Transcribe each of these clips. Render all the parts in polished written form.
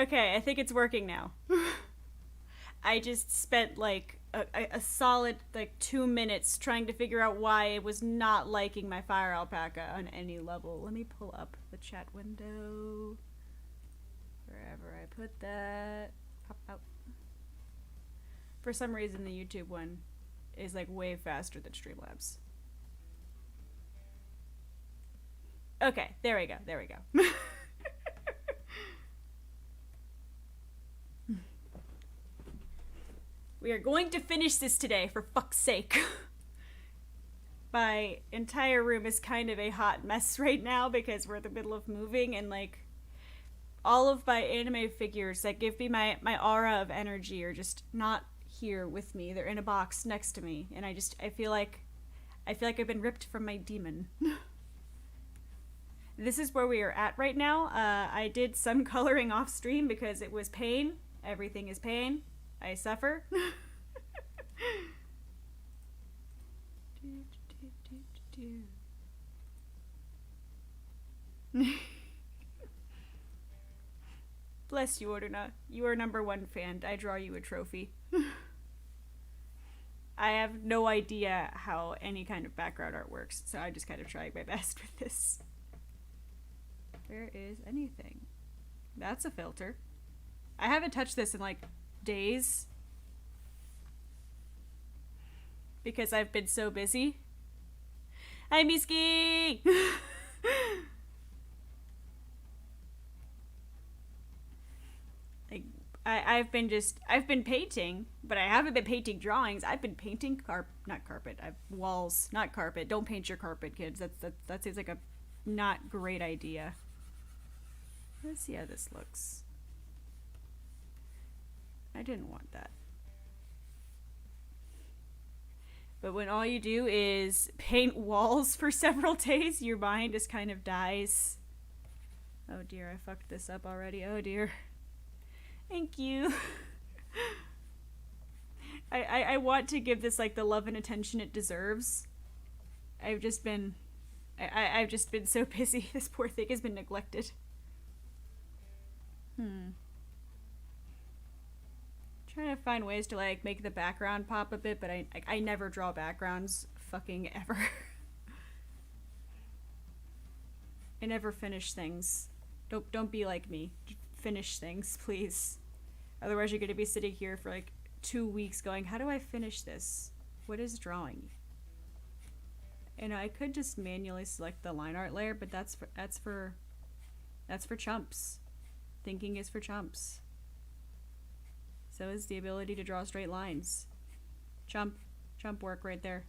Okay, I think it's working now. I just spent like a solid like 2 minutes trying to figure out why it was not liking my fire alpaca on any level. Let me pull up the chat window. Wherever I put that. Pop out. For some reason the YouTube one is like way faster than Streamlabs. Okay, there we go. There we go. We are going to finish this today, for fuck's sake. My entire room is kind of a hot mess right now because we're in the middle of moving, and like all of my anime figures that give me my aura of energy are just not here with me. They're in a box next to me, and I feel like I've been ripped from my demon. This is where we are at right now. I did some coloring off stream because it was pain. Everything is pain. I suffer. Bless you, Orduna. You are #1 fan. I draw you a trophy. I have no idea how any kind of background art works, so I just kind of try my best with this. Where is anything? That's a filter. I haven't touched this in like days because I've been so busy. Hi, Miski! Like, I've been painting, but I haven't been painting drawings. I've been painting walls, not carpet. Don't paint your carpet, kids. That seems like a not great idea. Let's see how this looks. I didn't want that. But when all you do is paint walls for several days, your mind just kind of dies. Oh dear, I fucked this up already. Oh dear. Thank you. I want to give this like the love and attention it deserves. I've just been so busy. This poor thing has been neglected. Trying to find ways to like make the background pop a bit, but I never draw backgrounds fucking ever. I never finish things. Don't be like me. Finish things, please. Otherwise you're gonna be sitting here for like 2 weeks going, how do I finish this? What is drawing? And I could just manually select the line art layer, but that's for chumps. Thinking is for chumps. So is the ability to draw straight lines. Chump work right there.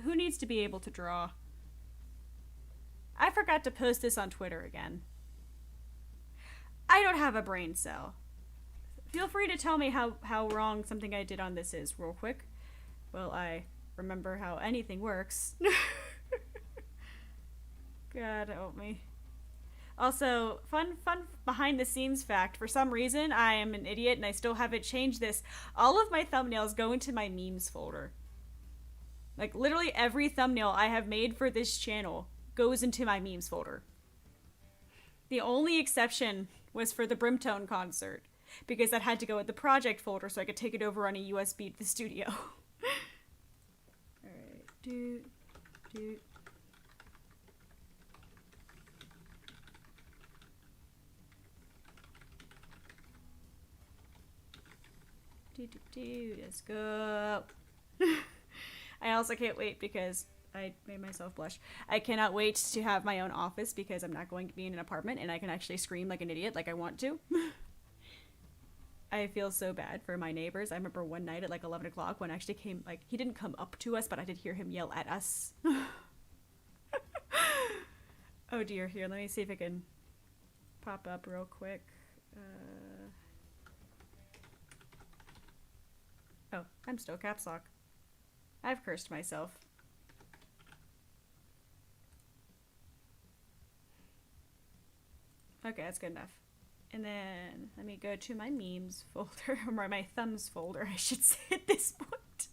Who needs to be able to draw? I forgot to post this on Twitter again. I don't have a brain cell. Feel free to tell me how wrong something I did on this is real quick. Well, I remember how anything works. God help me. Also, fun behind the scenes fact. For some reason, I am an idiot and I still haven't changed this. All of my thumbnails go into my memes folder. Like, literally every thumbnail I have made for this channel goes into my memes folder. The only exception was for the BRIMTONE concert, because that had to go in the project folder so I could take it over on a USB to the studio. Alright, doot. Let's go. I also can't wait because I made myself blush. I cannot wait to have my own office because I'm not going to be in an apartment and I can actually scream like an idiot like I want to. I feel so bad for my neighbors. I remember one night at like 11 o'clock when actually came, like, he didn't come up to us, but I did hear him yell at us. Oh dear, here, let me see if I can pop up real quick. Oh, I'm still caps lock. I've cursed myself. Okay, that's good enough. And then let me go to my memes folder, or my thumbs folder, I should say at this point.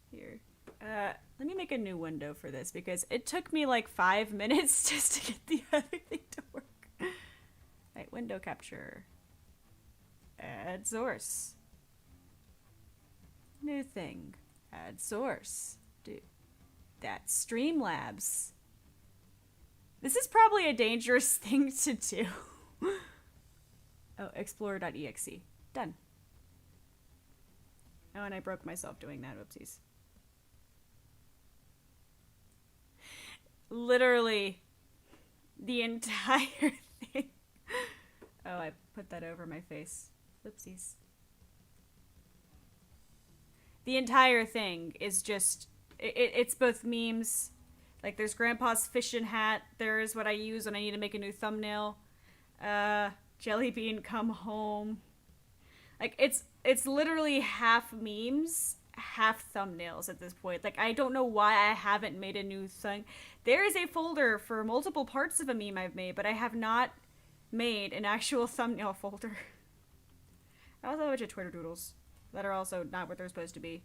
Here. Let me make a new window for this because it took me like 5 minutes just to get the other thing to work. window capture. Add source. New thing. Add source. Dude, that's Streamlabs. This is probably a dangerous thing to do. Oh, explorer.exe. Done. Oh, and I broke myself doing that. Oopsies. Literally the entire thing. Oh, I put that over my face. Oopsies. The entire thing is just... It's both memes. Like, there's Grandpa's fishing hat. There's what I use when I need to make a new thumbnail. Jellybean come home. Like, it's literally half memes, half thumbnails at this point. Like, I don't know why I haven't made a new thing. There is a folder for multiple parts of a meme I've made, but I have not made an actual thumbnail folder. I also have a bunch of Twitter doodles that are also not what they're supposed to be.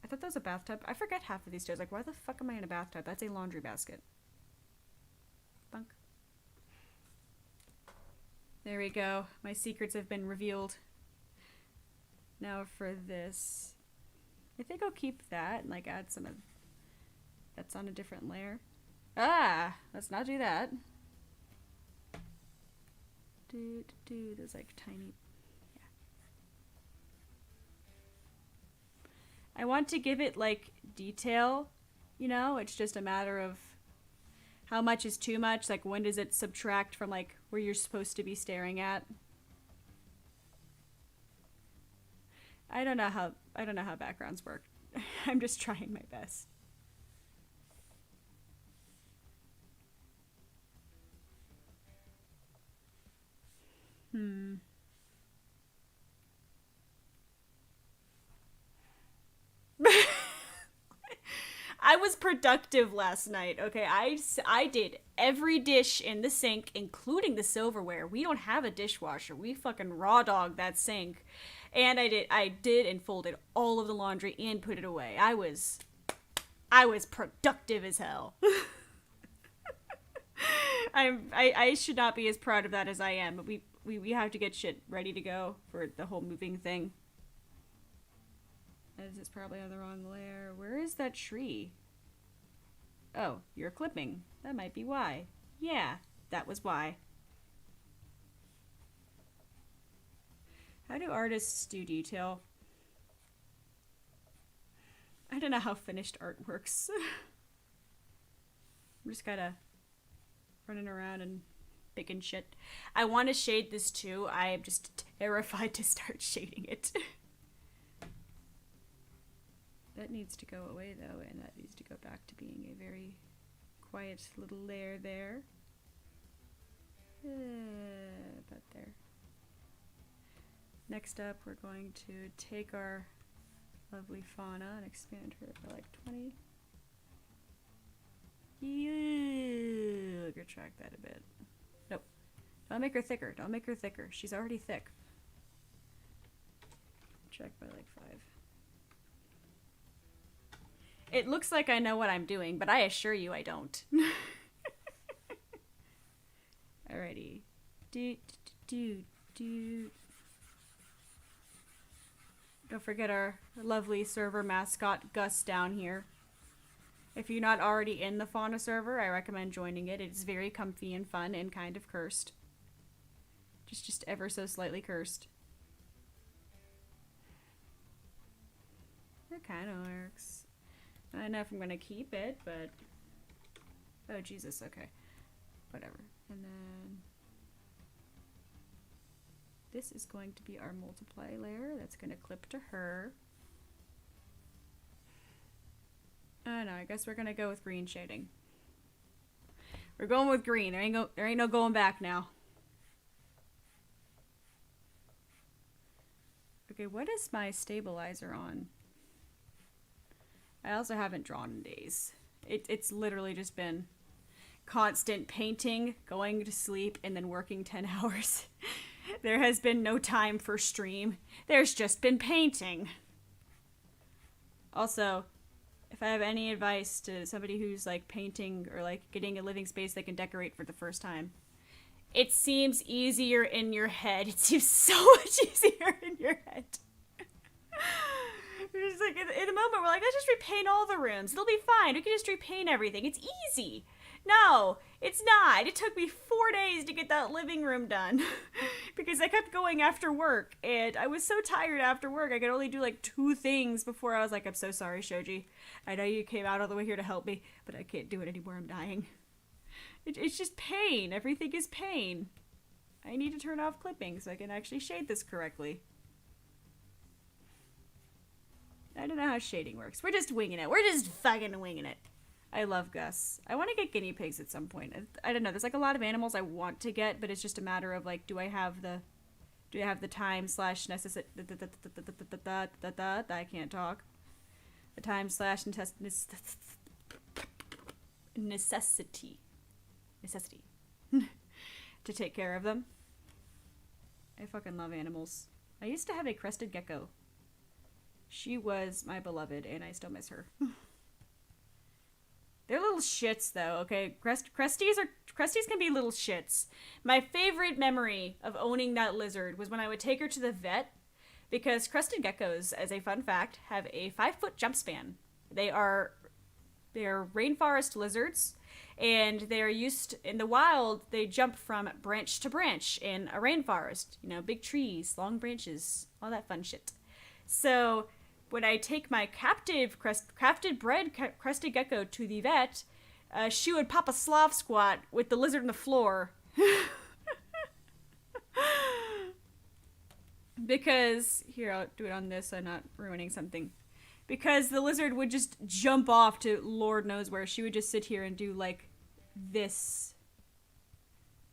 I thought that was a bathtub. I forget half of these stairs. Like, why the fuck am I in a bathtub? That's a laundry basket. Bunk. There we go. My secrets have been revealed. Now for this. I think I'll keep that and, like, add some of... That's on a different layer. Ah! Let's not do that. There's, like, tiny... I want to give it, like, detail, you know? It's just a matter of how much is too much. Like, when does it subtract from, like, where you're supposed to be staring at? I don't know how backgrounds work. I'm just trying my best. I was productive last night, okay? I did every dish in the sink, including the silverware. We don't have a dishwasher. We fucking raw dog that sink. And I did and folded all of the laundry and put it away. I was productive as hell. I should not be as proud of that as I am, but we have to get shit ready to go for the whole moving thing. This is probably on the wrong layer. Where is that tree? Oh, you're clipping. That might be why. Yeah, that was why. How do artists do detail? I don't know how finished art works. I'm just kind of running around and picking shit. I want to shade this too. I am just terrified to start shading it. That needs to go away though, and that needs to go back to being a very quiet little layer there. About there. Next up, we're going to take our lovely Fauna and expand her by like 20. Yeah, retract that a bit. Nope. Don't make her thicker. Don't make her thicker. She's already thick. Check by like 5. It looks like I know what I'm doing, but I assure you I don't. Alrighty. Don't forget our lovely server mascot, Gus, down here. If you're not already in the Fauna server, I recommend joining it. It's very comfy and fun and kind of cursed. Just ever so slightly cursed. That kind of works. I don't know if I'm going to keep it, but... Oh, Jesus, okay. Whatever. And then... This is going to be our multiply layer. That's going to clip to her. I don't know, I guess we're going to go with green shading. We're going with green. There ain't no going back now. Okay, what is my stabilizer on? I also haven't drawn in days. It's literally just been constant painting, going to sleep, and then working 10 hours. There has been no time for stream. There's just been painting. Also, if I have any advice to somebody who's like painting or like getting a living space they can decorate for the first time, It seems easier in your head. It seems so much easier in your head. It's like in the moment we're like, let's just repaint all the rooms. It'll be fine. We can just repaint everything. It's easy. No, it's not. It took me 4 days to get that living room done because I kept going after work, and I was so tired after work. I could only do like 2 things before I was like, I'm so sorry, Shoji. I know you came out all the way here to help me, but I can't do it anymore. I'm dying. It's just pain. Everything is pain. I need to turn off clipping so I can actually shade this correctly. I don't know how shading works. We're just winging it. We're just fucking winging it. I love Gus. I want to get guinea pigs at some point. I don't know. There's like a lot of animals I want to get, but it's just a matter of like, do I have the time slash necessity? I can't talk. The time slash necessity to take care of them. I fucking love animals. I used to have a crested gecko. She was my beloved, and I still miss her. They're little shits, though, okay? Cresties can be little shits. My favorite memory of owning that lizard was when I would take her to the vet, because crested geckos, as a fun fact, have a 5-foot jump span. They are rainforest lizards, and they are used in the wild. They jump from branch to branch in a rainforest. You know, big trees, long branches, all that fun shit. So when I take my captive bred crested gecko to the vet, she would pop a Slav squat with the lizard on the floor. Because, here, I'll do it on this so I'm not ruining something. Because the lizard would just jump off to Lord knows where. She would just sit here and do, like, this.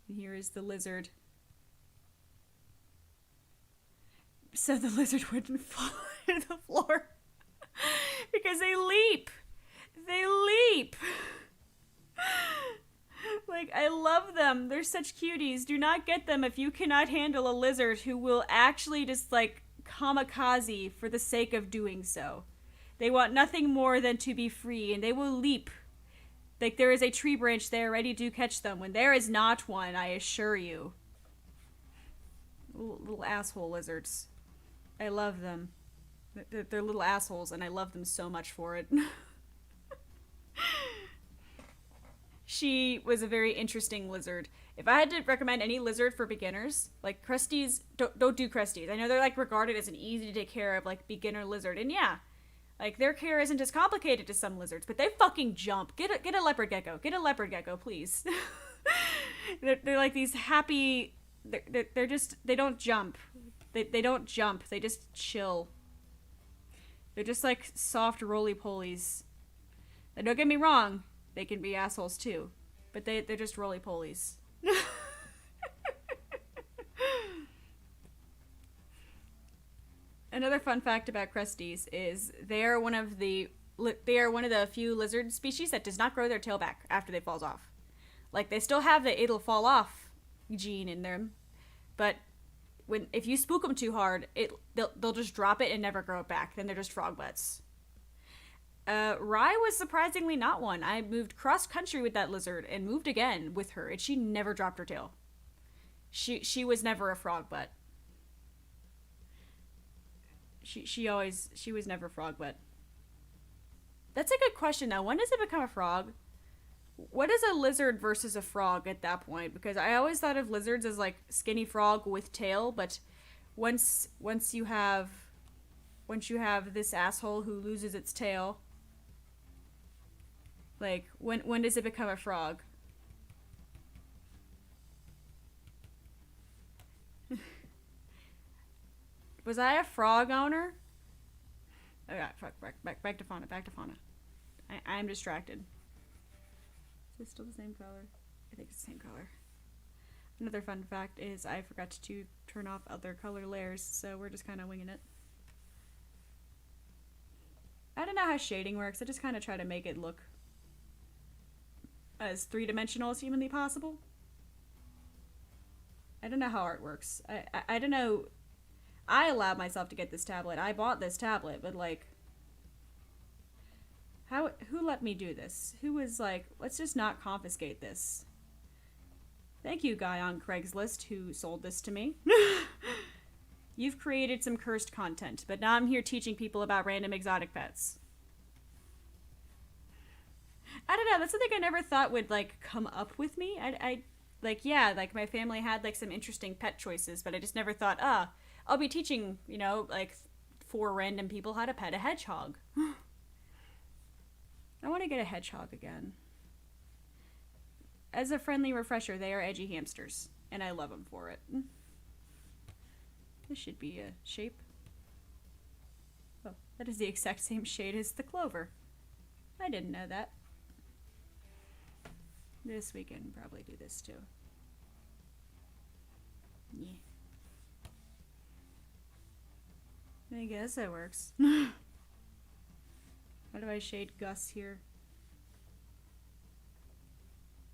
And here is the lizard. So the lizard wouldn't fall to the floor. Because they leap. They leap. Like, I love them. They're such cuties. Do not get them if you cannot handle a lizard who will actually just, like, kamikaze for the sake of doing so. They want nothing more than to be free, and they will leap. Like, there is a tree branch there ready to catch them, when there is not one, I assure you. Little asshole lizards. I love them. They're little assholes, and I love them so much for it. She was a very interesting lizard. If I had to recommend any lizard for beginners, like cresties, don't do cresties. I know they're like regarded as an easy to take care of, like, beginner lizard, and yeah, like, their care isn't as complicated as some lizards, but they fucking jump. Get a leopard gecko. Get a leopard gecko, please. they're like these happy. They're just, they don't jump. They don't jump. They just chill. They're just like soft roly-polies. Now, don't get me wrong. They can be assholes too. But they're just roly-polies. Another fun fact about cresties is they are one of the few lizard species that does not grow their tail back after they falls off. Like, they still have the it'll fall off gene in them, but if you spook them too hard, they'll just drop it and never grow it back. Then they're just frog butts. Rye was surprisingly not one. I moved cross country with that lizard and moved again with her, and she never dropped her tail. She was never a frog butt. She was never frog butt. That's a good question though. When does it become a frog? What is a lizard versus a frog at that point? Because I always thought of lizards as like skinny frog with tail, but once you have this asshole who loses its tail, like when does it become a frog? Was I a frog owner? Oh yeah, fuck, back to Fauna, I'm distracted. Is it still the same color? I think it's the same color. Another fun fact is I forgot to turn off other color layers, so we're just kind of winging it. I don't know how shading works. I just kind of try to make it look as three-dimensional as humanly possible. I don't know how art works. I don't know. I allowed myself to get this tablet. I bought this tablet, but like, who let me do this? Who was like, let's just not confiscate this? Thank you, guy on Craigslist who sold this to me. You've created some cursed content, but now I'm here teaching people about random exotic pets. I don't know, that's something I never thought would, like, come up with me. Like, yeah, like, my family had, like, some interesting pet choices, but I just never thought, I'll be teaching, you know, like, 4 random people how to pet a hedgehog. I want to get a hedgehog again. As a friendly refresher, they are edgy hamsters, and I love them for it. This should be a shape. Oh, that is the exact same shade as the clover. I didn't know that. This we can probably do this too. Yeah. I guess that works. How do I shade Gus here?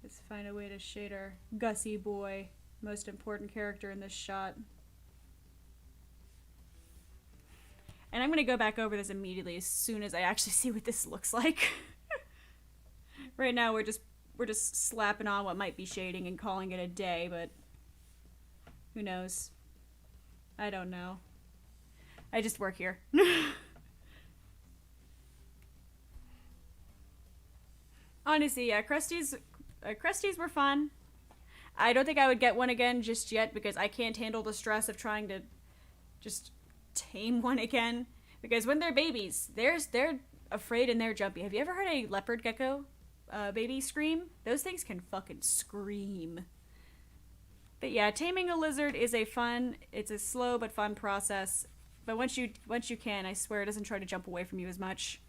Let's find a way to shade our Gussie boy, most important character in this shot. And I'm gonna go back over this immediately as soon as I actually see what this looks like. Right now we're just slapping on what might be shading and calling it a day, but who knows? I don't know. I just work here. Honestly, yeah, Krusties were fun. I don't think I would get one again just yet because I can't handle the stress of trying to just tame one again. Because when they're babies, they're afraid and they're jumpy. Have you ever heard a leopard gecko baby scream? Those things can fucking scream. But yeah, taming a lizard is it's a slow but fun process. But once you can, I swear it doesn't try to jump away from you as much.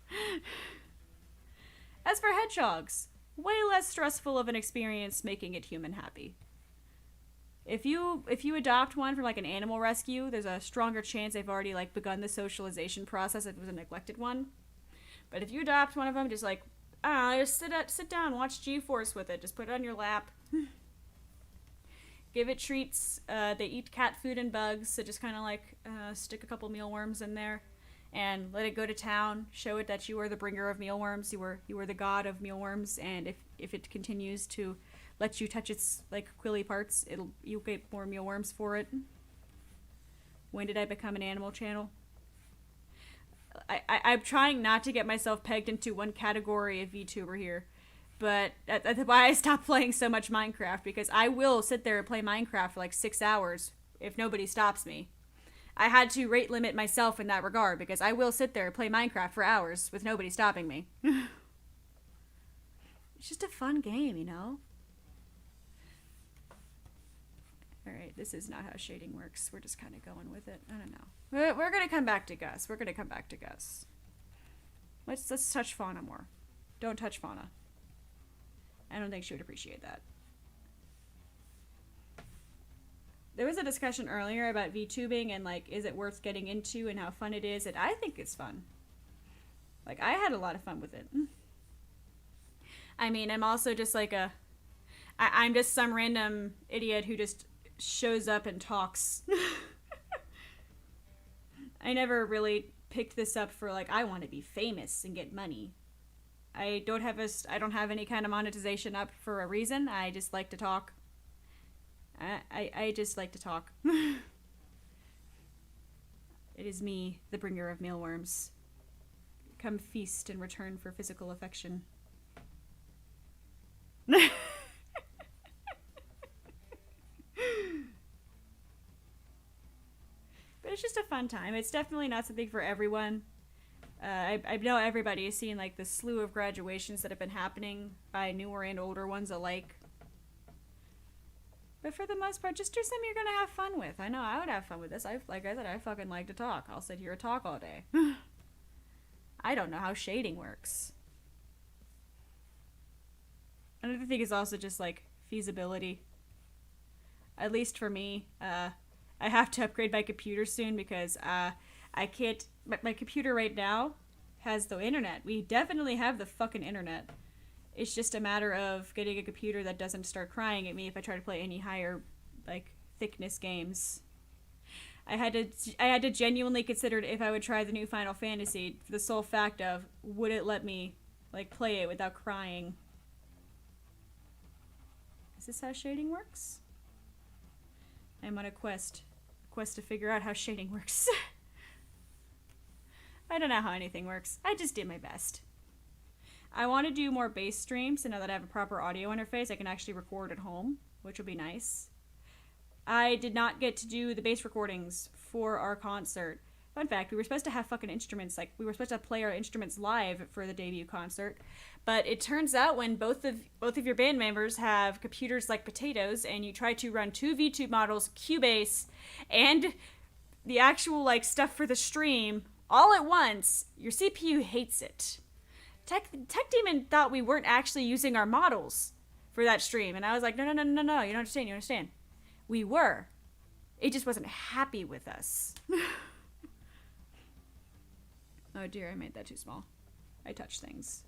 As for hedgehogs, way less stressful of an experience making it human happy. If you adopt one from like an animal rescue, there's a stronger chance they've already like begun the socialization process if it was a neglected one. But if you adopt one of them, just like, I don't know, just sit down, watch G-Force with it. Just put it on your lap. Give it treats. They eat cat food and bugs, so just kind of like stick a couple mealworms in there and let it go to town. Show it that you are the bringer of mealworms. You are the god of mealworms, and if it continues to let you touch its like quilly parts, you'll get more mealworms for it. When did I become an Animal Channel? I'm trying not to get myself pegged into one category of VTuber here. But that's why I stopped playing so much Minecraft, because I will sit there and play Minecraft for like 6 hours if nobody stops me. I had to rate limit myself in that regard, because I will sit there and play Minecraft for hours with nobody stopping me. It's just a fun game, you know? Alright, this is not how shading works. We're just kind of going with it. I don't know. We're going to come back to Gus. Let's touch Fauna more. Don't touch Fauna. I don't think she would appreciate that. There was a discussion earlier about VTubing and like, is it worth getting into and how fun it is, and I think it's fun. Like, I had a lot of fun with it. I mean, I'm also just like I'm just some random idiot who just shows up and talks. I never really picked this up for like, I want to be famous and get money. I don't have any kind of monetization up for a reason. I just like to talk. I just like to talk. It is me, the bringer of mealworms. Come feast in return for physical affection. But it's just a fun time. It's definitely not something for everyone. I know everybody has seen like the slew of graduations that have been happening by newer and older ones alike. But for the most part, just do something you're gonna have fun with. I know I would have fun with this. Like I said, I fucking like to talk. I'll sit here and talk all day. I don't know how shading works. Another thing is also just like feasibility. At least for me, I have to upgrade my computer soon because I can't. My computer right now has the internet. We definitely have the fucking internet. It's just a matter of getting a computer that doesn't start crying at me if I try to play any higher, like, thickness games. I had to genuinely consider if I would try the new Final Fantasy for the sole fact of, would it let me, like, play it without crying? Is this how shading works? I'm on a quest to figure out how shading works. I don't know how anything works. I just did my best. I want to do more bass streams, and now that I have a proper audio interface, I can actually record at home, which will be nice. I did not get to do the bass recordings for our concert. Fun fact, we were supposed to have fucking instruments, like, we were supposed to play our instruments live for the debut concert, but it turns out when both of your band members have computers like potatoes, and you try to run 2 VTube models, Cubase, and the actual, like, stuff for the stream, all at once, your CPU hates it. Tech Demon thought we weren't actually using our models for that stream, and I was like, no, you don't understand. We were. It just wasn't happy with us. Oh dear, I made that too small. I touch things.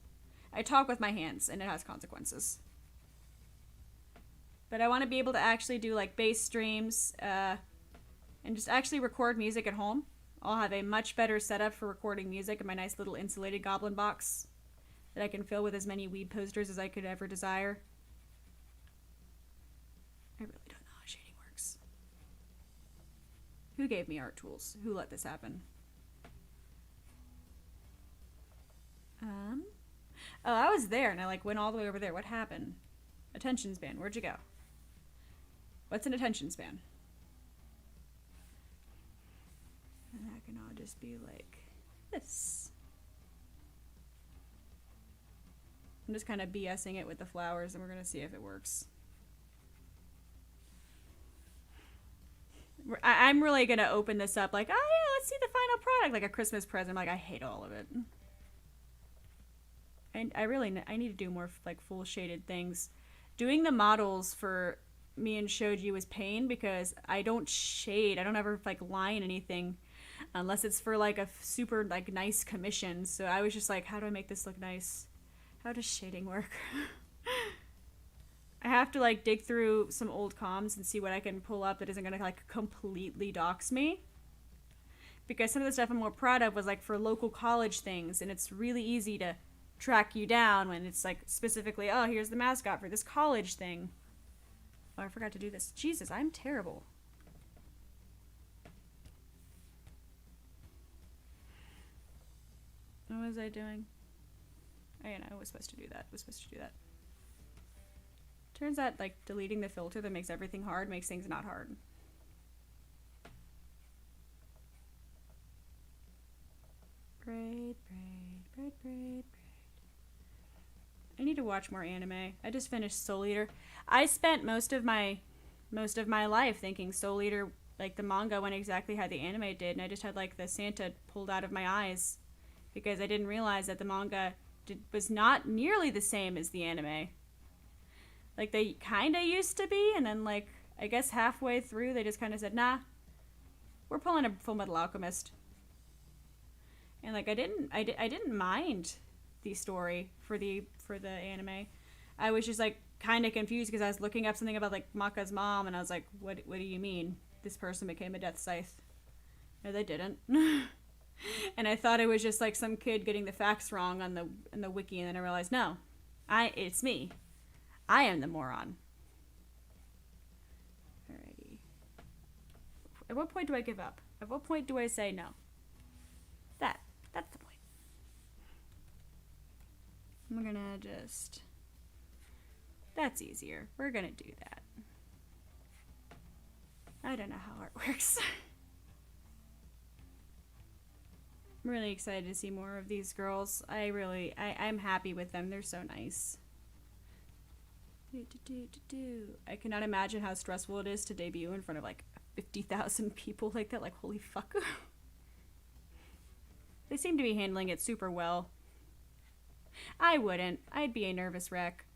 I talk with my hands, and it has consequences. But I want to be able to actually do, like, bass streams, and just actually record music at home. I'll have a much better setup for recording music in my nice little insulated goblin box that I can fill with as many weeb posters as I could ever desire. I really don't know how shading works. Who gave me art tools? Who let this happen? Oh, I was there, and I, like, went all the way over there. What happened? Attention span. Where'd you go? What's an attention span? And that can all just be like this. I'm just kind of BSing it with the flowers, and we're gonna see if it works. I'm really gonna open this up like, oh yeah, let's see the final product, like a Christmas present. I'm like, I hate all of it. And I need to do more, like, full shaded things. Doing the models for me and Shoji was pain because I don't shade. I don't ever, like, line anything unless it's for, like, a super, like, nice commission. So I was just like, how do I make this look nice? How does shading work? I have to, like, dig through some old comms and see what I can pull up that isn't gonna, like, completely dox me. Because some of the stuff I'm more proud of was, like, for local college things, and it's really easy to track you down when it's, like, specifically, oh, here's the mascot for this college thing. Oh, I forgot to do this. Jesus, I'm terrible. What was I doing? Oh, yeah, no, I was supposed to do that. Turns out, like, deleting the filter that makes everything hard makes things not hard. Braid. I need to watch more anime. I just finished Soul Eater. I spent most of my life thinking Soul Eater, like, the manga went exactly how the anime did, and I just had, like, the Santa pulled out of my eyes because I didn't realize that the manga was not nearly the same as the anime. Like, they kind of used to be, and then, like, I guess halfway through they just kind of said, nah, we're pulling a Full Metal Alchemist. And, like, I didn't mind the story for the anime. I was just, like, kind of confused because I was looking up something about, like, Maka's mom, and I was like, what do you mean this person became a death scythe? No, they didn't. And I thought it was just, like, some kid getting the facts wrong on the wiki, and then I realized, no, it's me. I am the moron. Alrighty. At what point do I give up? At what point do I say no? That's the point. We're gonna just... That's easier. We're gonna do that. I don't know how art works. I'm really excited to see more of these girls. I'm happy with them. They're so nice. I cannot imagine how stressful it is to debut in front of, like, 50,000 people like that. Like, holy fuck. They seem to be handling it super well. I wouldn't. I'd be a nervous wreck.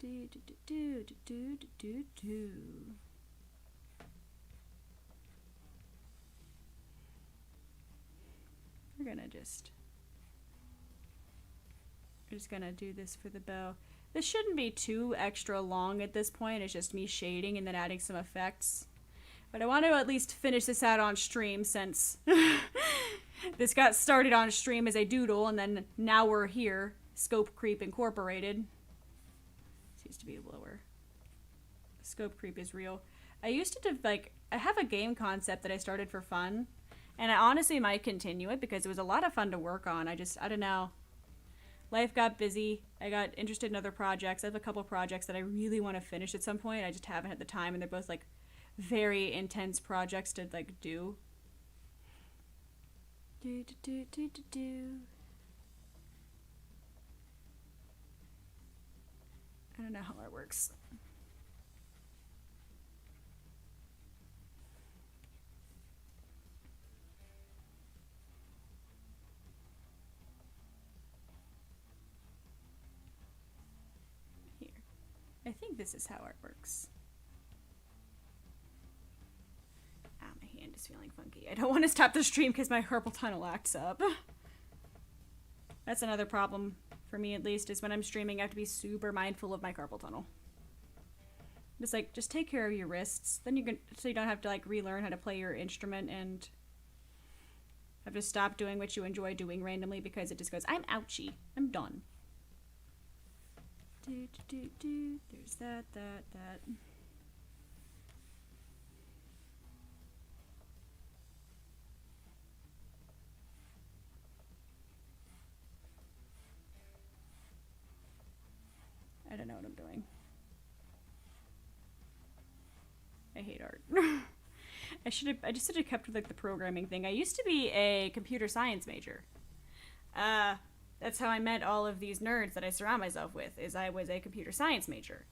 We're just gonna do this for the bow. This shouldn't be too extra long at this point. It's just me shading and then adding some effects. But I want to at least finish this out on stream since this got started on stream as a doodle, and then now we're here. Scope Creep Incorporated. Needs to be lower. Scope creep is real. I used to like, I have a game concept that I started for fun, and I honestly might continue it because it was a lot of fun to work on. I don't know. Life got busy. I got interested in other projects. I have a couple projects that I really want to finish at some point. I just haven't had the time, and they're both like very intense projects to like do. I don't know how that works. Here. I think this is how it works. Ah, my hand is feeling funky. I don't want to stop the stream because my carpal tunnel acts up. That's another problem for me, at least, is when I'm streaming, I have to be super mindful of my carpal tunnel. Just like, just take care of your wrists. Then you can, so you don't have to like relearn how to play your instrument and have to stop doing what you enjoy doing randomly because it just goes, I'm ouchy. I'm done. There's that. I don't know what I'm doing. I hate art. I just should have kept with like the programming thing. I used to be a computer science major. That's how I met all of these nerds that I surround myself with, is I was a computer science major.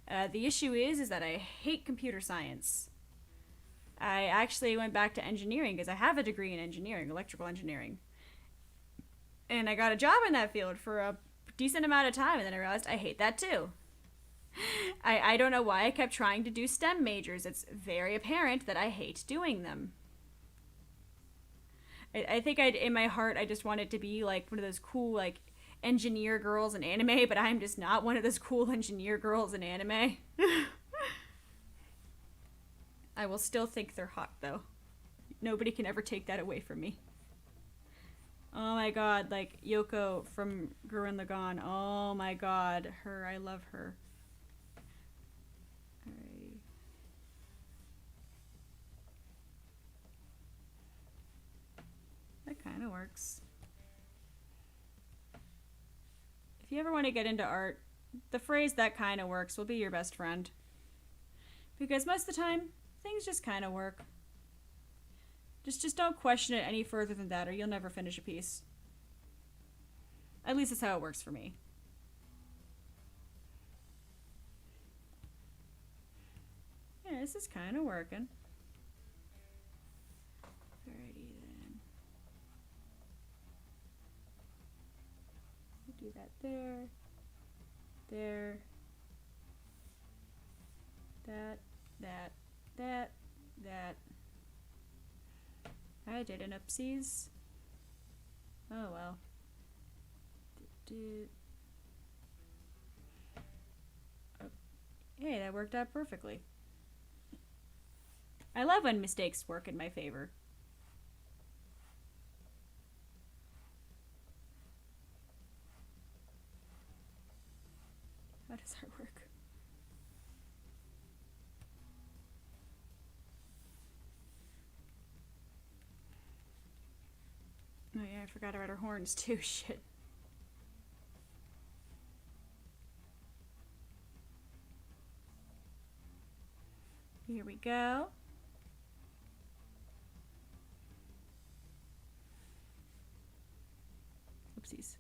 The issue is that I hate computer science. I actually went back to engineering because I have a degree in engineering, electrical engineering. And I got a job in that field for a decent amount of time, and then I realized I hate that too. I don't know why I kept trying to do STEM majors. It's very apparent that I hate doing them. I think in my heart, I just wanted to be like one of those cool like engineer girls in anime, but I'm just not one of those cool engineer girls in anime. I will still think they're hot though. Nobody can ever take that away from me. Oh my god, like Yoko from Gurren Lagann. Oh my god, her, I love her. Alrighty. That kind of works. If you ever want to get into art, the phrase "that kind of works" will be your best friend. Because most of the time, things just kind of work. Just don't question it any further than that, or you'll never finish a piece. At least that's how it works for me. Yeah, this is kind of working. Alrighty then. We'll do that there. There. That. I did an oopsies. Oh well. Oh. Hey, that worked out perfectly. I love when mistakes work in my favor. How does that work? Oh yeah, I forgot about her horns too. Shit. Here we go. Oopsies.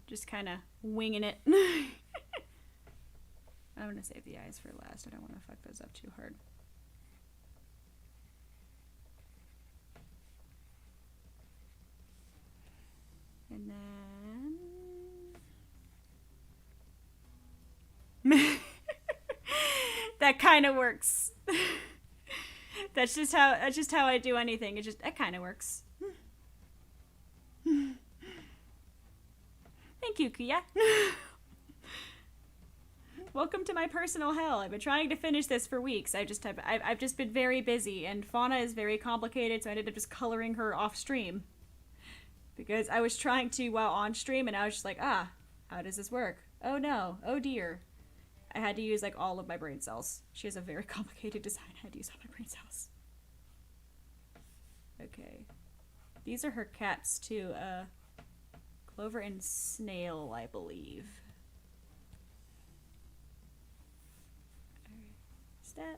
Just kind of winging it. I'm going to save the eyes for last. I don't want to fuck those up too hard. And then... that kind of works. That's just how I do anything. That kind of works. Thank you, Kia. Welcome to my personal hell. I've been trying to finish this for weeks. I've just been very busy, and Fauna is very complicated, so I ended up just coloring her off stream. Because I was trying to while on stream, and I was just like, how does this work? Oh no, oh dear. I had to use like all of my brain cells. She has a very complicated design. I had to use all my brain cells. Okay. These are her cats too. Clover and Snail, I believe. That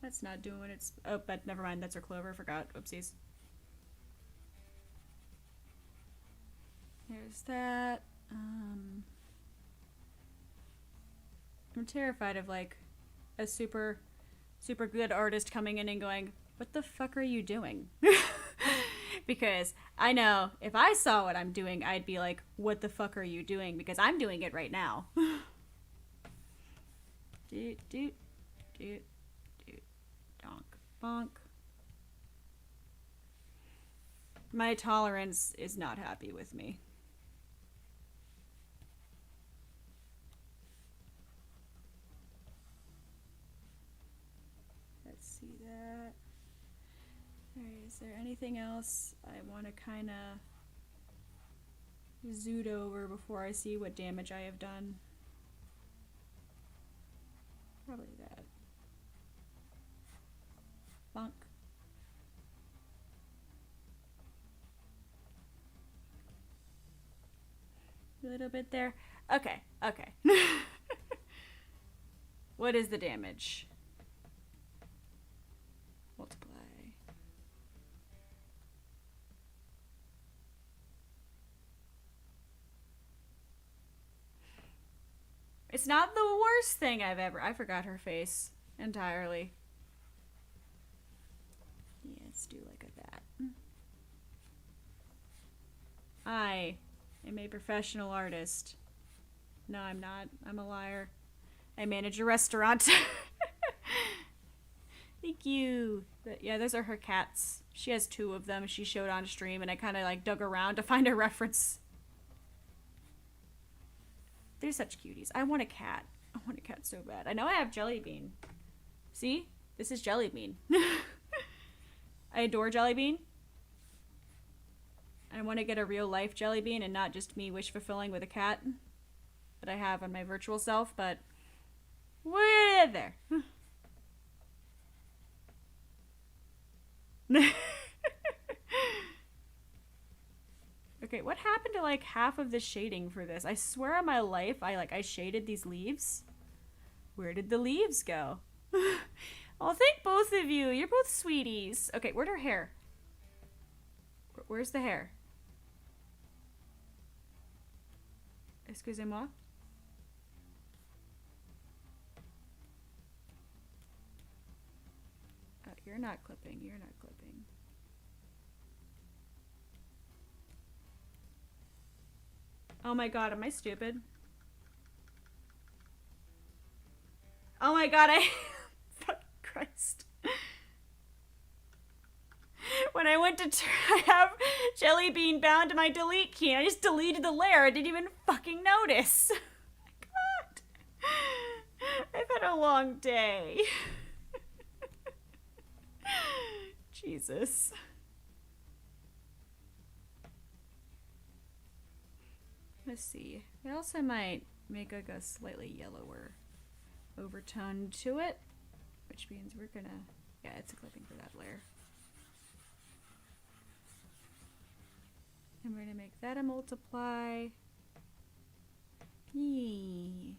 that's not doing what it's but never mind, that's her Clover. Forgot. Oopsies. There's that. I'm terrified of like a super good artist coming in and going, what the fuck are you doing? Because I know if I saw what I'm doing, I'd be like, what the fuck are you doing? Because I'm doing it right now. Doot, doot, doot, doot, donk, bonk. My tolerance is not happy with me. Let's see that. Alright, is there anything else I want to kind of zoot over before I see what damage I have done? Probably that. Bonk. A little bit there. Okay, okay. What is the damage? Multiply. It's not the worst thing I've ever... I forgot her face entirely. Yeah, let's do like that. I am a professional artist. No, I'm not. I'm a liar. I manage a restaurant. Thank you. But yeah, those are her cats. She has 2 of them. She showed on stream, and I kind of like dug around to find a reference. They're such cuties. I want a cat. I want a cat so bad. I know I have Jellybean. See? This is Jellybean. I adore Jellybean. I want to get a real life Jellybean and not just me wish fulfilling with a cat that I have on my virtual self, but we're there. Okay, what happened to like half of the shading for this? I swear on my life, I shaded these leaves. Where did the leaves go? Oh, thank both of you. You're both sweeties. Okay, where'd her hair? Where's the hair? Excusez-moi. You're not clipping. You're not clipping. Oh my god, am I stupid? Oh my god, fuck Christ. When I went to have Jellybean bound to my delete key, I just deleted the layer. I didn't even fucking notice. God. I've had a long day. Jesus. Let's see. I also might make like a slightly yellower overtone to it, which means we're gonna, yeah, it's a clipping for that layer. And we're gonna make that a multiply. Yee.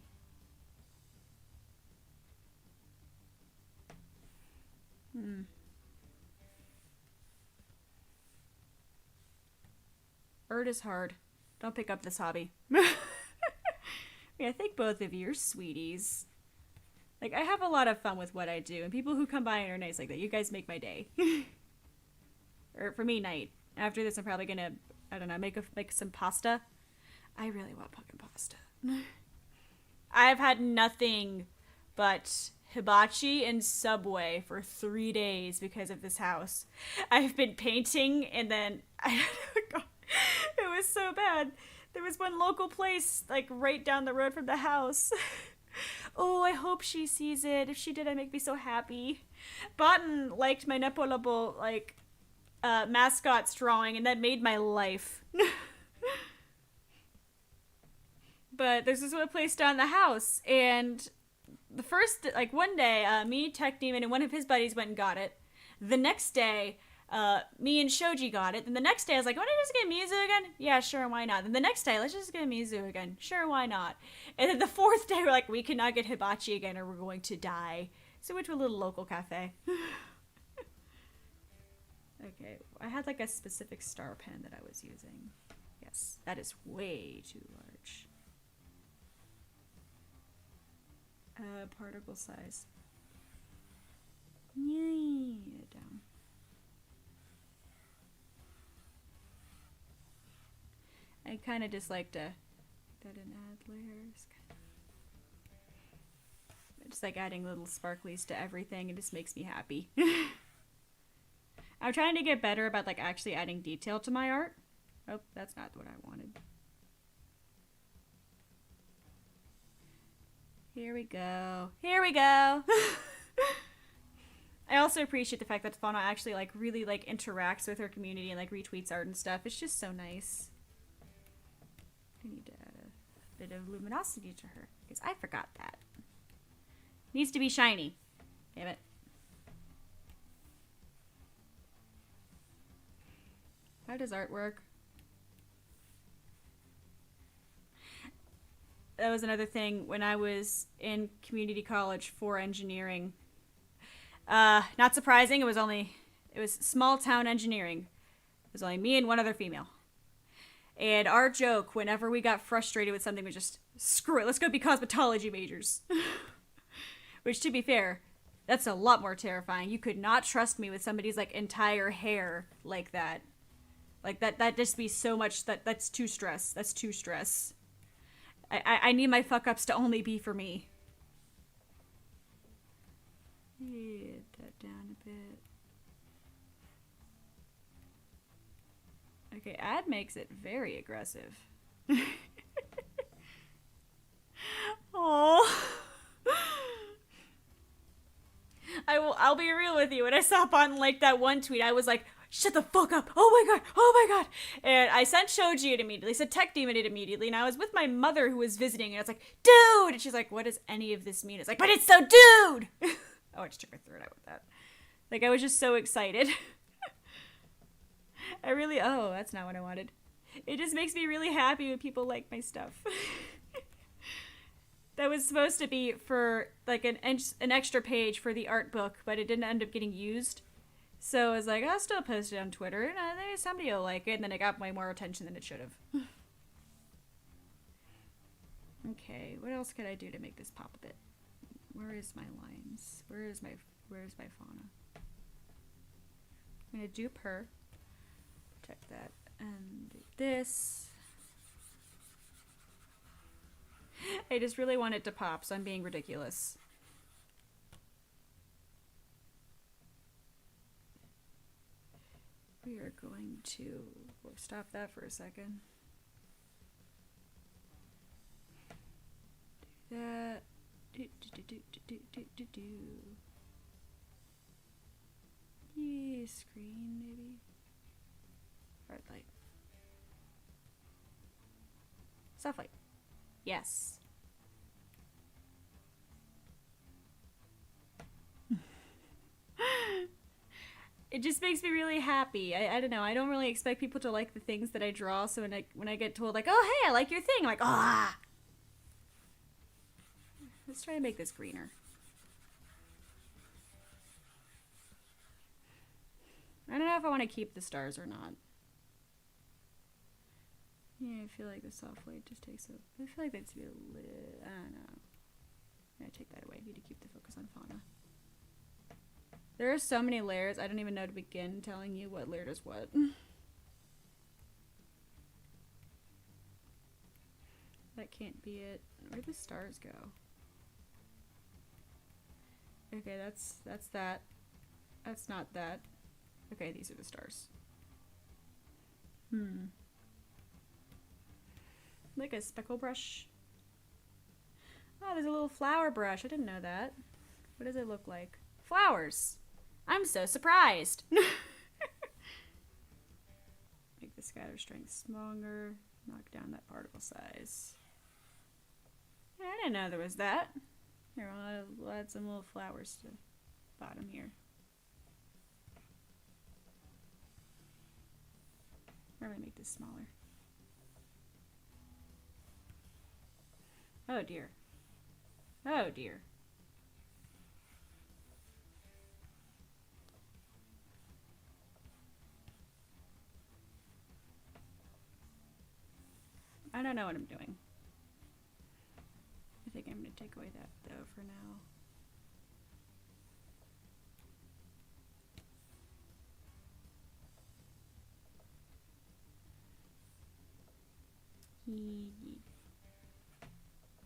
Art is hard. Don't pick up this hobby. Yeah, I think both of you are sweeties. Like, I have a lot of fun with what I do, and people who come by and are nice like that, you guys make my day. Or for me, night. After this, I'm probably gonna, I don't know, make some pasta. I really want pumpkin pasta. I've had nothing but hibachi and Subway for 3 days because of this house. I've been painting, and then it was so bad. There was one local place, like, right down the road from the house. Oh, I hope she sees it. If she did, I'd make me so happy. Botan liked my Nepolable, like, mascot's drawing, and that made my life. But there's this one place down the house, and the first, like, one day, me, Tech Demon, and one of his buddies went and got it. The next day, me and Shoji got it. Then the next day, I was like, want to just get Mizu again? Yeah, sure, why not? Then the next day, let's just get Mizu again. Sure, why not? And then the fourth day, we're like, we cannot get Hibachi again or we're going to die. So we went to a little local cafe. Okay, I had like a specific star pen that I was using. Yes, that is way too large. Particle size. Yeah, down. I kind of just like to that and add layers. Just like adding little sparklies to everything. It just makes me happy. I'm trying to get better about like actually adding detail to my art. Oh, that's not what I wanted. Here we go. Here we go. I also appreciate the fact that Fauna actually like really like interacts with her community and like retweets art and stuff. It's just so nice. I need to add a bit of luminosity to her because I forgot that. Needs to be shiny. Damn it. How does art work? That was another thing when I was in community college for engineering. Not surprising, it was small town engineering. It was only me and one other female. And our joke, whenever we got frustrated with something, was just, screw it, let's go be cosmetology majors. Which, to be fair, that's a lot more terrifying. You could not trust me with somebody's, like, entire hair like that. Like, that'd just be so much, that's too stress. That's too stress. I need my fuck-ups to only be for me. Get that down a bit. Okay, ad makes it very aggressive. Oh. I'll be real with you. When I saw on like that one tweet, I was like, shut the fuck up. Oh my god. Oh my god. And I sent Shoji it immediately. Said Tech Demon it immediately. And I was with my mother who was visiting. And I was like, dude. And she's like, what does any of this mean? It's like, but it's so dude. Oh, I just took my throat out with that. Like, I was just so excited. Oh, that's not what I wanted. It just makes me really happy when people like my stuff. That was supposed to be for, like, an extra page for the art book, but it didn't end up getting used. So I was like, I'll still post it on Twitter, and maybe somebody will like it, and then it got way more attention than it should have. Okay, what else could I do to make this pop a bit? Where is my lines? Where is my fauna? I'm gonna dupe her. Protect that. And do this. I just really want it to pop, so I'm being ridiculous. We are going to stop that for a second. Do that. Do. Yeah, screen maybe. Hard light. Soft light. Yes. It just makes me really happy. I don't know. I don't really expect people to like the things that I draw. So when I get told like, oh hey, I like your thing, I'm like, ah. Let's try to make this greener. I don't know if I want to keep the stars or not. Yeah, I feel like the soft light just takes a... I feel like that's a little... I don't know. I'm gonna take that away. I need to keep the focus on Fauna. There are so many layers, I don't even know to begin telling you what layer does what. That can't be it. Where do the stars go? Okay, that's that. That's not that. Okay, these are the stars. Like a speckle brush. Oh, there's a little flower brush. I didn't know that. What does it look like? Flowers. I'm so surprised. Make the scatter strength stronger. Knock down that particle size. Yeah, I didn't know there was that. Here, I'll add some little flowers to the bottom here. Or I'm gonna make this smaller. Oh dear. Oh dear. I don't know what I'm doing. I think I'm going to take away that though for now.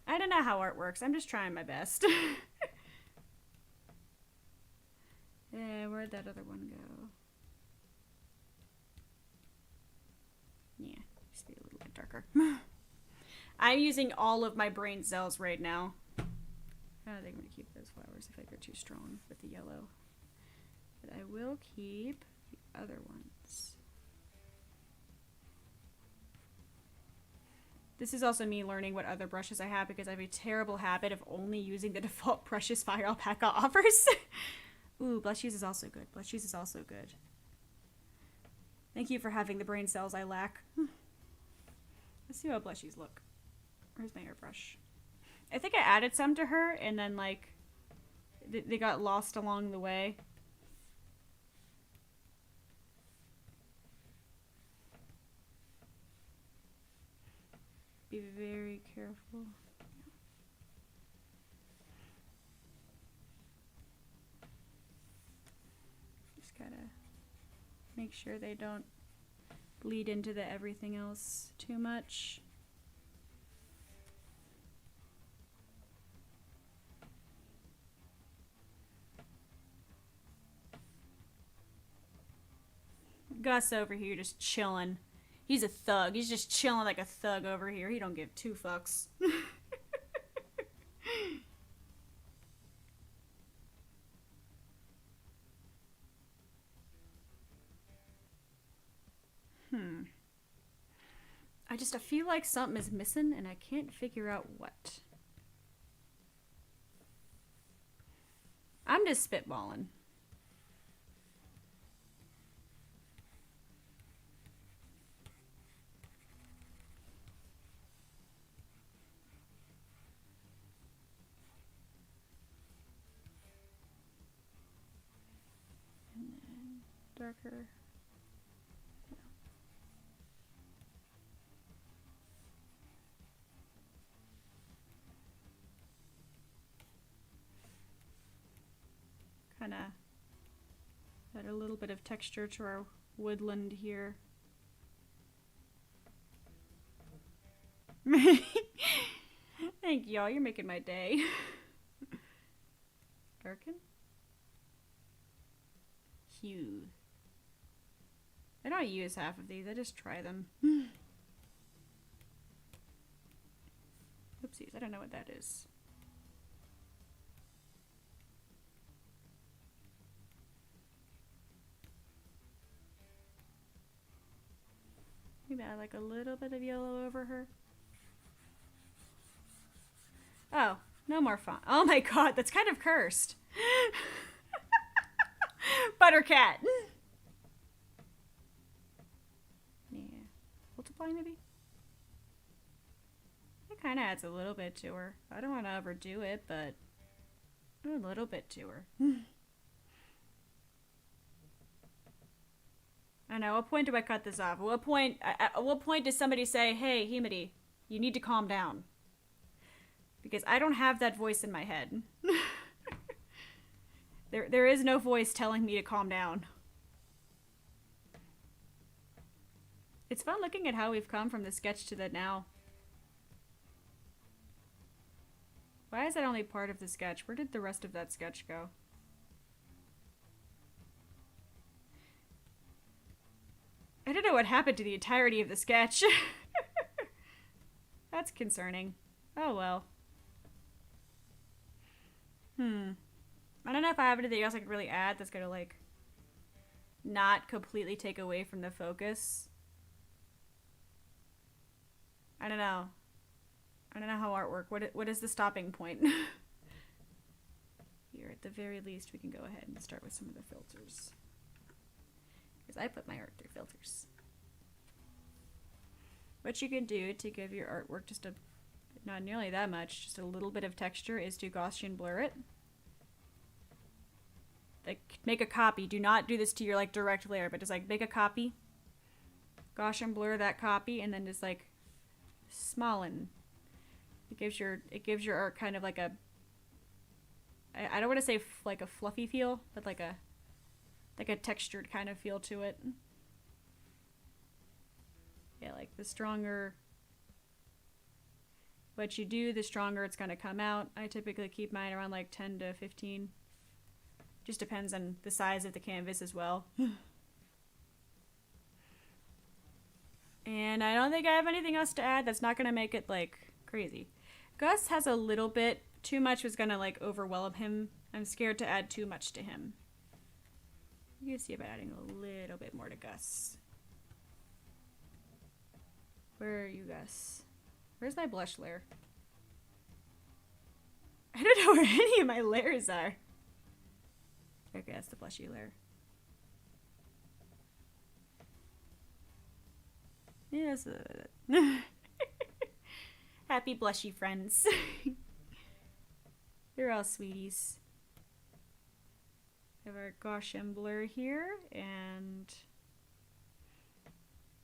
I don't know how art works. I'm just trying my best. Yeah, where'd that other one go? Yeah, just be a little bit darker. I'm using all of my brain cells right now. I don't think I'm going to keep those flowers if they're too strong with the yellow. But I will keep the other ones. This is also me learning what other brushes I have because I have a terrible habit of only using the default brushes Fire Alpaca offers. Ooh, Blush Use is also good. Blush Use is also good. Thank you for having the brain cells I lack. Let's see how Blushies look. Where's my airbrush? I think I added some to her and then like they got lost along the way. Be very careful. Just gotta make sure they don't bleed into the everything else too much. Gus over here just chilling. He's a thug. He's just chilling like a thug over here. He don't give two fucks. I feel like something is missing and I can't figure out what. I'm just spitballing. And then darker. Kind of add a little bit of texture to our woodland here. Thank y'all, you're making my day. Darken? Hue. I don't use half of these, I just try them. Oopsies, I don't know what that is. Maybe add like a little bit of yellow over her. Oh, no more fun. Oh my god, that's kind of cursed. Buttercat. Yeah. Multiply maybe? It kind of adds a little bit to her. I don't want to overdo it, but a little bit to her. I know. At what point do I cut this off? At what point does somebody say, "Hey, Himari, you need to calm down"? Because I don't have that voice in my head. There is no voice telling me to calm down. It's fun looking at how we've come from the sketch to the now. Why is that only part of the sketch? Where did the rest of that sketch go? I don't know what happened to the entirety of the sketch. That's concerning. Oh well. I don't know if I have anything else I could really add that's gonna, like, not completely take away from the focus. I don't know. I don't know how artwork. What is the stopping point? Here, at the very least, we can go ahead and start with some of the filters. Because I put my art through filters. What you can do to give your artwork just a, not nearly that much, just a little bit of texture is to Gaussian blur it. Like, make a copy. Do not do this to your, like, direct layer, but just, like, make a copy. Gaussian blur that copy, and then just, like, smallen. It gives your art kind of like a, I don't want to say like a fluffy feel, but like a textured kind of feel to it. Yeah, like the stronger what you do, the stronger it's going to come out. I typically keep mine around like 10 to 15. Just depends on the size of the canvas as well. And I don't think I have anything else to add that's not going to make it, like, crazy. Gus has a little bit. Too much was going to, like, overwhelm him. I'm scared to add too much to him. You can see about adding a little bit more to Gus. Where are you, Gus? Where's my blush layer? I don't know where any of my layers are. Okay, that's the blushy layer. Yes. Happy blushy friends. You're all sweeties. We have our Gaussian blur here, and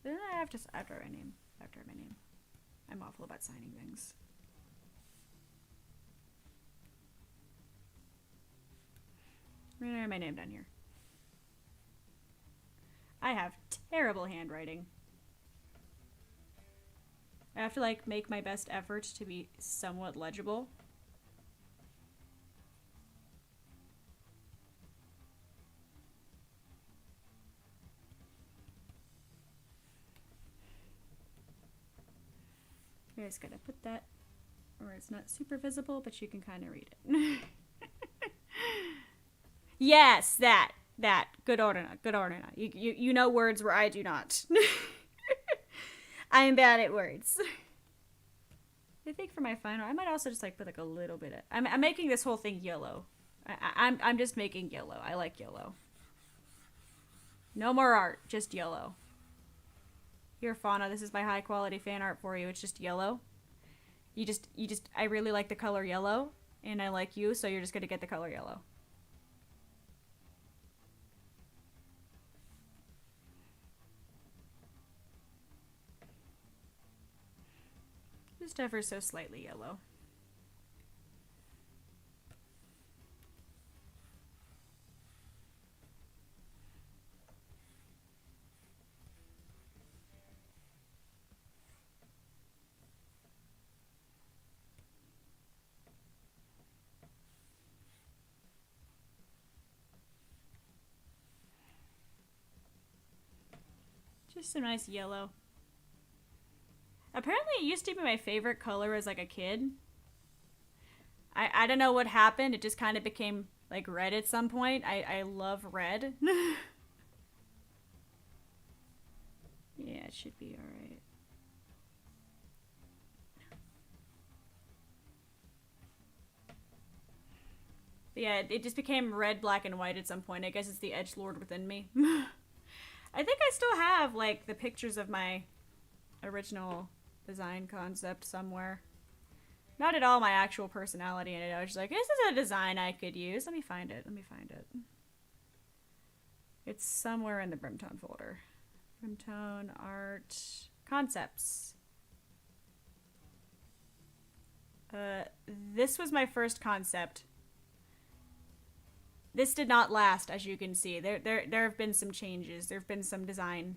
then I have to after my name. I'm awful about signing things. I'm gonna write my name down here. I have terrible handwriting. I have to, like, make my best effort to be somewhat legible. I just gotta put that where it's not super visible, but you can kind of read it. Yes, that. Good order. You know words where I do not. I am bad at words. I think for my final, I might also just, like, put, like, a little bit of, I'm making this whole thing yellow. I'm just making yellow. I like yellow. No more art, just yellow. Here, Fauna, this is my high quality fan art for you. It's just yellow. I really like the color yellow, and I like you, so you're just gonna get the color yellow. Just ever so slightly yellow. Just a nice yellow. Apparently it used to be my favorite color as, like, a kid. I don't know what happened. It just kind of became, like, red at some point. I love red. Yeah, it should be alright. Yeah, it just became red, black, and white at some point. I guess it's the edgelord within me. I think I still have, like, the pictures of my original design concept somewhere. Not at all my actual personality in it. I was just like, this is a design I could use. Let me find it. It's somewhere in the BRIMTONE folder. BRIMTONE art concepts. This was my first concept. This did not last, as you can see. There have been some changes. There have been some design.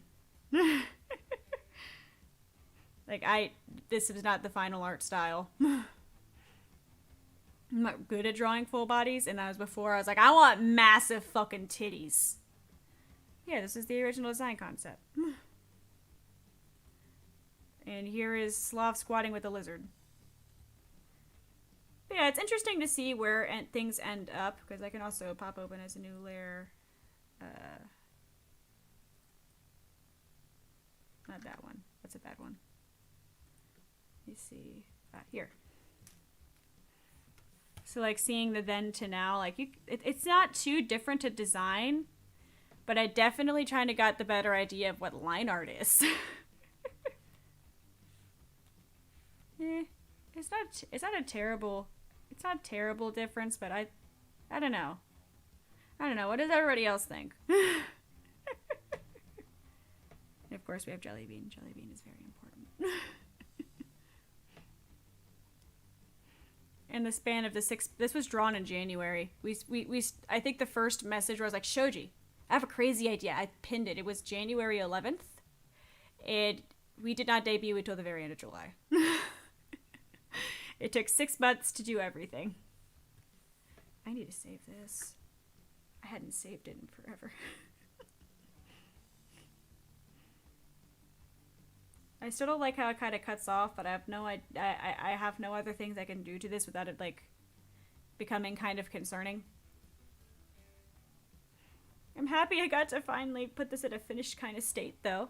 Like, this is not the final art style. I'm not good at drawing full bodies, and that was before I was like, I want massive fucking titties. Yeah, this is the original design concept. And here is Sloth squatting with a lizard. But yeah, it's interesting to see where things end up, because I can also pop open as a new layer. Not that one. That's a bad one. Let me see. Here. So like seeing the then to now, like it's not too different to design, but I definitely trying to got the better idea of what line art is. It's not a terrible difference, but I don't know. What does everybody else think? And of course we have Jelly Bean. Jelly Bean is very important. In the span of this was drawn in January. I think the first message was like, Shoji, I have a crazy idea. I pinned it. It was January 11th. We did not debut until the very end of July. It took 6 months to do everything. I need to save this. I hadn't saved it in forever. I still don't like how it kind of cuts off, but I have no other things I can do to this without it like becoming kind of concerning. I'm happy I got to finally put this in a finished kind of state, though.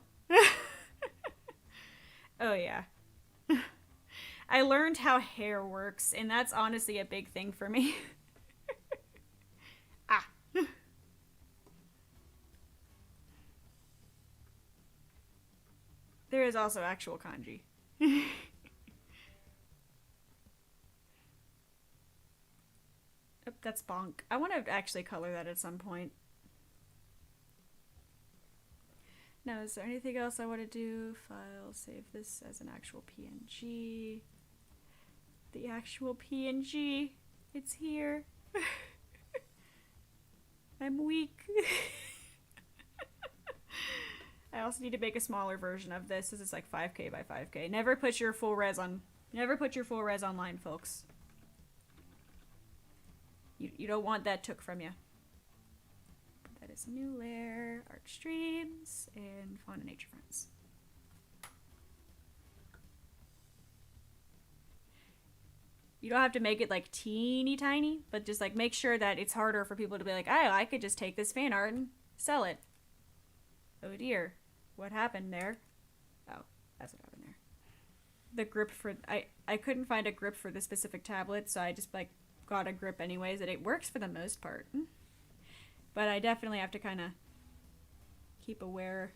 Oh yeah. I learned how hair works, and that's honestly a big thing for me. Ah. There is also actual kanji. Oh, that's bonk. I want to actually color that at some point. Now, is there anything else I want to do? File, save this as an actual PNG. The actual PNG. It's here. I'm weak. I also need to make a smaller version of this. This is like 5K by 5K. Never put your full res online, folks. You don't want that took from you. That is a new layer, art streams, and Fauna Nature Friends. You don't have to make it like teeny tiny, but just like make sure that it's harder for people to be like, oh, I could just take this fan art and sell it. Oh dear, what happened there? Oh, that's what happened there. The grip for, I couldn't find a grip for the specific tablet, so I just like got a grip anyways, and it works for the most part. But I definitely have to kind of keep aware.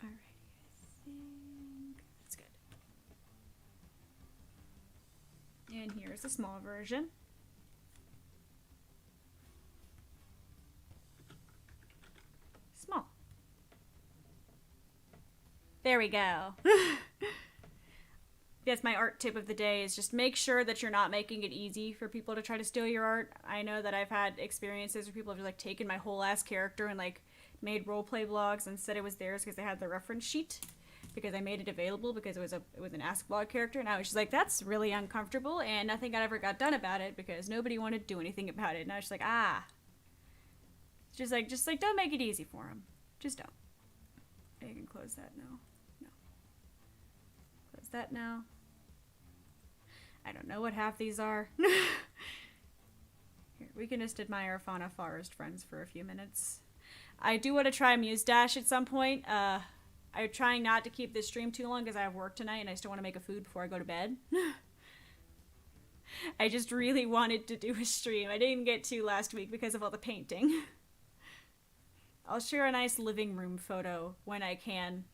Alrighty, I think that's good. And here's a small version. Small. There we go. That's my art tip of the day, is just make sure that you're not making it easy for people to try to steal your art. I know that I've had experiences where people have just like taken my whole ass character and like made roleplay vlogs and said it was theirs because they had the reference sheet, because I made it available because it was an Ask Blog character, and I was just like, that's really uncomfortable, and nothing I ever got done about it because nobody wanted to do anything about it. And I was just like, just like don't make it easy for them. Just don't. You can close that now. No. Close that now. I don't know what half these are. Here, we can just admire Fauna Forest Friends for a few minutes. I do want to try Muse Dash at some point. I'm trying not to keep this stream too long because I have work tonight and I still want to make a food before I go to bed. I just really wanted to do a stream. I didn't get to last week because of all the painting. I'll share a nice living room photo when I can.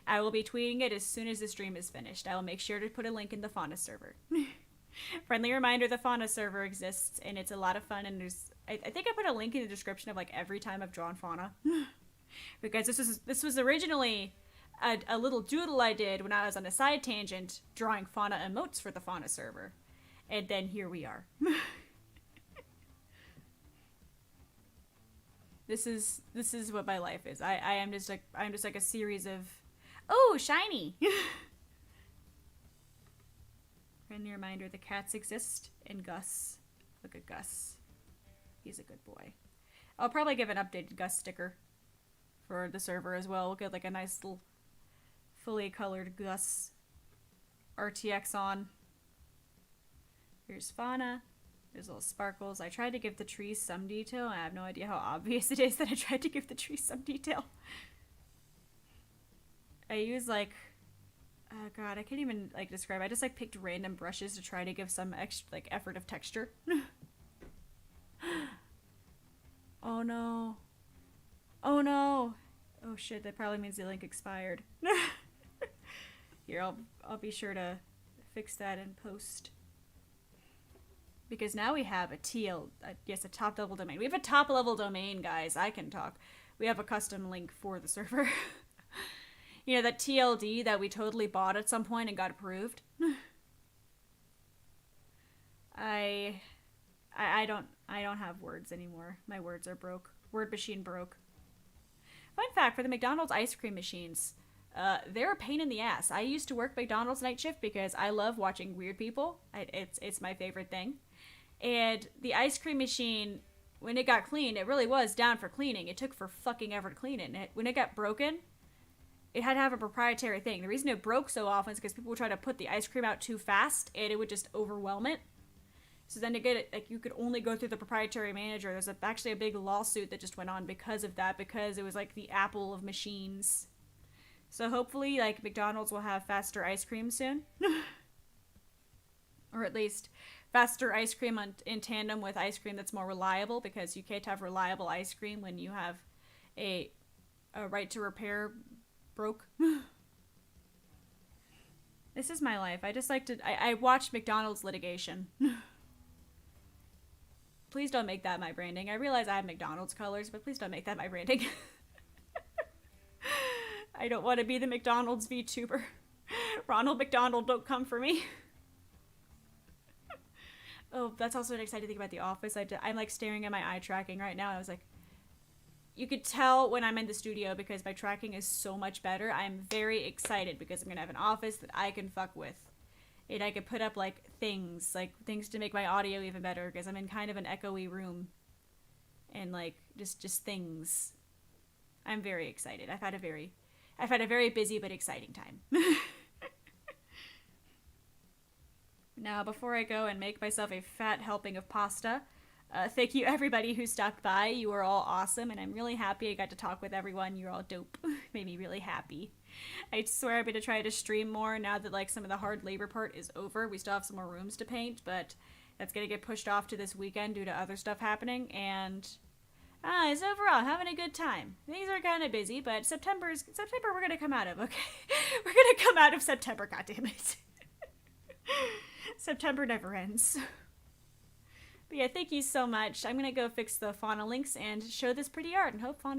I will be tweeting it as soon as the stream is finished. I will make sure to put a link in the Fauna server. Friendly reminder, the Fauna server exists and it's a lot of fun, and there's I think I put a link in the description of like every time I've drawn fauna. Because this was originally a little doodle I did when I was on a side tangent drawing fauna emotes for the Fauna server. And then here we are. This is what my life is. I'm just like a series of, oh, shiny. Friendly reminder, the cats exist, and Gus. Look at Gus. He's a good boy. I'll probably give an updated Gus sticker for the server as well. We'll get like a nice little fully colored Gus RTX on. Here's Fauna. There's little sparkles. I tried to give the trees some detail. I have no idea how obvious it is that I tried to give the trees some detail. I use like, oh god, I can't even like describe. I just like picked random brushes to try to give some extra like effort of texture. Oh no. Oh no. Oh shit, that probably means the link expired. Here, I'll be sure to fix that in post. Because now we have a top level domain. We have a top level domain, guys. I can talk. We have a custom link for the server. You know, that TLD that we totally bought at some point and got approved. I don't have words anymore. My words are broke. Word machine broke. Fun fact, for the McDonald's ice cream machines, they're a pain in the ass. I used to work McDonald's night shift because I love watching weird people. It's my favorite thing. And the ice cream machine, when it got cleaned, it really was down for cleaning. It took for fucking ever to clean it. And when it got broken, it had to have a proprietary thing. The reason it broke so often is because people would try to put the ice cream out too fast, and it would just overwhelm it. So then to get it, like, you could only go through the proprietary manager. There's actually a big lawsuit that just went on because of that, because it was like the Apple of machines. So hopefully, like, McDonald's will have faster ice cream soon. Or at least faster ice cream in tandem with ice cream that's more reliable, because you can't have reliable ice cream when you have a right to repair broke. This is my life. I just like to... I watch McDonald's litigation. Please don't make that my branding. I realize I have McDonald's colors, but please don't make that my branding. I don't want to be the McDonald's VTuber. Ronald McDonald, don't come for me. Oh, that's also an exciting thing about The Office. I'm like staring at my eye tracking right now, and I was like, you could tell when I'm in the studio because my tracking is so much better. I'm very excited because I'm going to have an office that I can fuck with. And I could put up like things to make my audio even better, because I'm in kind of an echoey room. And like just things. I'm very excited. I've had a very busy but exciting time. Now, before I go and make myself a fat helping of pasta, thank you everybody who stopped by. You were all awesome, and I'm really happy I got to talk with everyone. You're all dope. Made me really happy. I swear I'm going to try to stream more now that like some of the hard labor part is over. We still have some more rooms to paint, but that's going to get pushed off to this weekend due to other stuff happening, and it's overall having a good time. Things are kind of busy, but September we're going to come out of, okay? We're going to come out of September, goddammit. September never ends. But yeah, thank you so much. I'm going to go fix the Fauna links and show this pretty art and hope Fauna